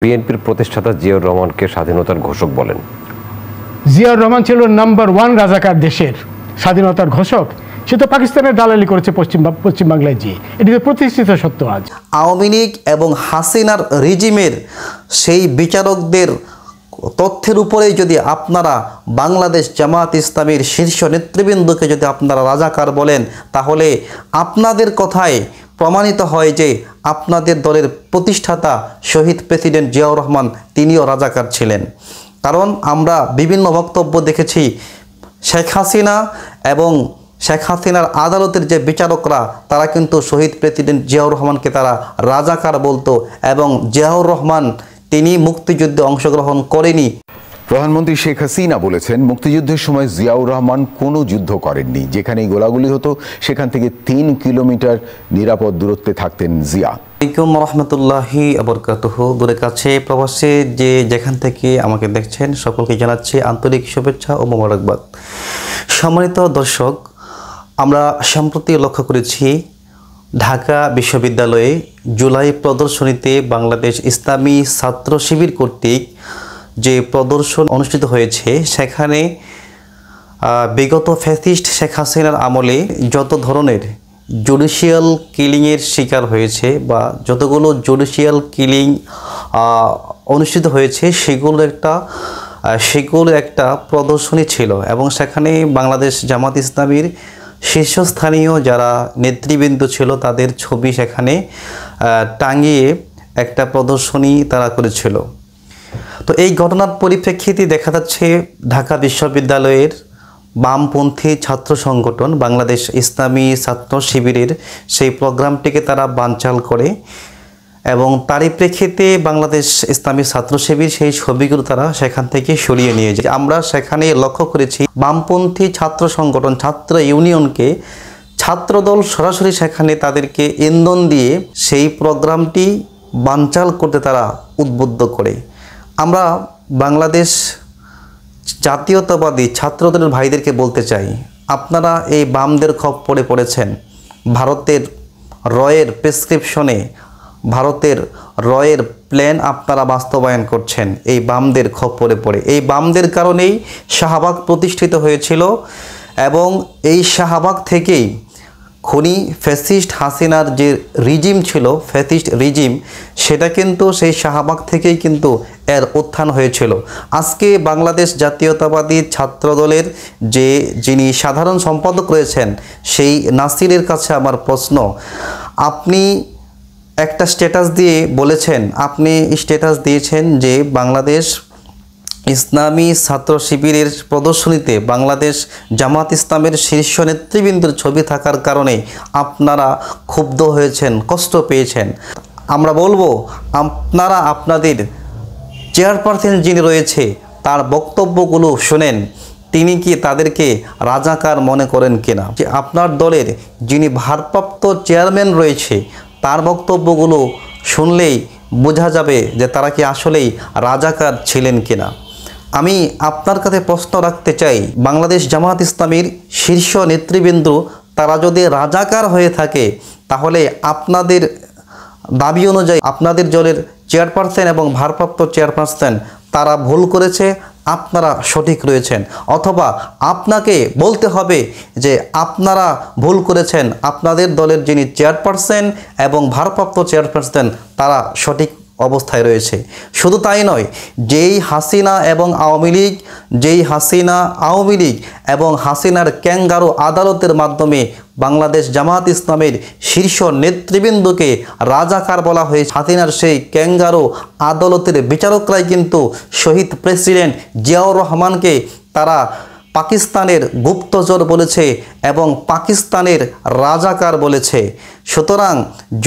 বিএনপির প্রতিষ্ঠাতা জিয়াউর রহমানকে স্বাধীনতার ঘোষক বলেন। জিয়াউর রহমান ছিল নাম্বার 1 রাজাকার, দেশের স্বাধীনতার ঘোষক। সে তো পাকিস্তানের দালালি করেছে পশ্চিমবাংলায়, যে এটি তো প্রতিষ্ঠিত সত্য। আজ আওয়ামী লীগ এবং হাসিনার রিজিমের সেই বিচারকদের তথ্যের উপরেই যদি আপনারা বাংলাদেশ জামাত ইসলামীর শীর্ষ নেতৃবৃন্দকে যদি আপনারা রাজাকার বলেন, তাহলে আপনাদের কথায় প্রমাণিত হয় যে আপনাদের দলের প্রতিষ্ঠাতা শহীদ প্রেসিডেন্ট জিয়াউর রহমান তিনিও রাজাকার ছিলেন। কারণ আমরা বিভিন্ন বক্তব্য দেখেছি, শেখ হাসিনা এবং শেখ হাসিনার আদালতের যে বিচারকরা তারা কিন্তু শহীদ প্রেসিডেন্ট জিয়াউর রহমানকে তারা রাজাকার বলতো, এবং জিয়াউর রহমান তিনি মুক্তিযুদ্ধে অংশগ্রহণ করেনি। প্রধানমন্ত্রী শেখ হাসিনা বলেছেন, মুক্তিযুদ্ধের সময় জিয়াউর রহমান কোনো যুদ্ধ করেননি। যেখানেই গোলাগুলি হতো সেখান থেকে 3 কিলোমিটার নিরাপদ দূরত্বে থাকতেন জিয়া। আসসালামু আলাইকুম রহমতুল্লাহি আবরকাতুহু। দূরে কাছে প্রবাসে যে যেখান থেকে আমাকে দেখছেন সকলকে জানাচ্ছি আন্তরিক শুভেচ্ছা ও মোবারকবাদ। সম্মানিত দর্শক, আমরা সম্প্রতি লক্ষ্য করেছি ঢাকা বিশ্ববিদ্যালয়ে জুলাই প্রদর্শনীতে বাংলাদেশ ইসলামী ছাত্র শিবির কর্তৃক যে প্রদর্শন অনুষ্ঠিত হয়েছে, সেখানে বিগত ফ্যাসিস্ট শেখ হাসিনার আমলে যত ধরনের জুডিশিয়াল কিলিংয়ের শিকার হয়েছে বা যতগুলো জুডিশিয়াল কিলিং অনুষ্ঠিত হয়েছে সেগুলোর একটা প্রদর্শনী ছিল, এবং সেখানে বাংলাদেশ জামাত ইসলামীর শীর্ষস্থানীয় যারা নেতৃবৃন্দ ছিল তাদের ছবি সেখানে টাঙিয়ে একটা প্রদর্শনী তারা করেছিল। তো এই ঘটনার পরিপ্রেক্ষিতে দেখা যাচ্ছে ঢাকা বিশ্ববিদ্যালয়ের বামপন্থী ছাত্র সংগঠন বাংলাদেশ ইসলামী ছাত্র শিবিরের সেই প্রোগ্রামটিকে তারা বানচাল করে, এবং তারই প্রেক্ষিতে বাংলাদেশ ইসলামী ছাত্র শিবির সেই ছবিগুলো তারা সেখান থেকে সরিয়ে নিয়ে যায়। আমরা সেখানে লক্ষ্য করেছি বামপন্থী ছাত্র সংগঠন ছাত্র ইউনিয়নকে ছাত্রদল সরাসরি সেখানে তাদেরকে ইন্ধন দিয়ে সেই প্রোগ্রামটি বানচাল করতে তারা উদ্বুদ্ধ করে। আমরা বাংলাদেশ জাতীয়তাবাদী ছাত্রদলের ভাইদেরকে বলতে চাই, আপনারা এই বামদের খপ্পরে পড়েছেন। ভারতের রয়ের প্রেসক্রিপশনে, ভারতের রয়ের প্ল্যান আপনারা বাস্তবায়ন করছেন এই বামদের খপ্পরে পড়ে। এই বামদের কারণেই শাহবাগ প্রতিষ্ঠিত হয়েছিল, এবং এই শাহবাগ থেকেই খুনি ফ্যাসিস্ট হাসিনার যে রিজিম ছিল, ফ্যাসিস্ট রিজিম, সেটা কিন্তু সেই শাহবাগ থেকেই কিন্তু এর উত্থান হয়েছিল। আজকে বাংলাদেশ জাতীয়তাবাদী ছাত্রদলের যিনি সাধারণ সম্পাদক রয়েছেন সেই নাসিরের কাছে আমার প্রশ্ন, আপনি একটা স্ট্যাটাস দিয়ে বলেছেন, আপনি স্ট্যাটাস দিয়েছেন যে বাংলাদেশ ইসলামী ছাত্র শিবিরের প্রদর্শনীতে বাংলাদেশ জামাত ইসলামের শীর্ষ নেতৃবৃন্দের ছবি থাকার কারণে আপনারা ক্ষুব্ধ হয়েছেন, কষ্ট পেয়েছেন। আমরা বলবো, আপনারা আপনাদের চেয়ারপারসন যিনি রয়েছে তার বক্তব্যগুলো শোনেন, তিনি কি তাদেরকে রাজাকার মনে করেন কিনা। যে আপনার দলের যিনি ভারপ্রাপ্ত চেয়ারম্যান রয়েছে তার বক্তব্যগুলো শুনলেই বোঝা যাবে যে তারা কি আসলেই রাজাকার ছিলেন কিনা। আমি আপনার কাছে প্রশ্ন রাখতে চাই, বাংলাদেশ জামাত ইসলামীর শীর্ষ নেতৃবৃন্দ তারা যদি রাজাকার হয়ে থাকে, তাহলে আপনাদের দাবি অনুযায়ী আপনাদের দলের চেয়ারপারসন এবং ভারপ্রাপ্ত চেয়ারপারসন তারা ভুল করেছে, আপনারা সঠিক রয়েছেন, অথবা আপনাকে বলতে হবে যে আপনারা ভুল করেছেন, আপনাদের দলের যিনি চেয়ারপারসন এবং ভারপ্রাপ্ত চেয়ারপারসন তারা সঠিক অবস্থায় রয়েছে। শুধু তাই নয়, যেই হাসিনা আওয়ামী লীগ এবং হাসিনার ক্যাঙ্গারু আদালতের মাধ্যমে বাংলাদেশ জামাত ইসলামের শীর্ষ নেতৃবৃন্দকে রাজাকার বলা হয়েছে, হাসিনার সেই ক্যাঙ্গারু আদালতের বিচারকরাই কিন্তু শহীদ প্রেসিডেন্ট জিয়াউর রহমানকে তারা পাকিস্তানের গুপ্তচর বলেছে এবং পাকিস্তানের রাজাকার বলেছে। সুতরাং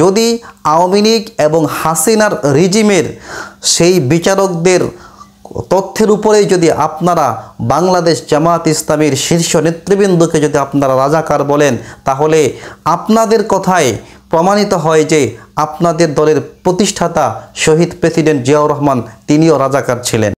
যদি আওয়ামী লীগ এবং হাসিনার রিজিমের সেই বিচারকদের তথ্যের উপরেই যদি আপনারা বাংলাদেশ জামাত ইসলামীর শীর্ষ নেতৃবৃন্দকে যদি আপনারা রাজাকার বলেন, তাহলে আপনাদের কথায় প্রমাণিত হয় যে আপনাদের দলের প্রতিষ্ঠাতা শহীদ প্রেসিডেন্ট জিয়াউর রহমান তিনিও রাজাকার ছিলেন।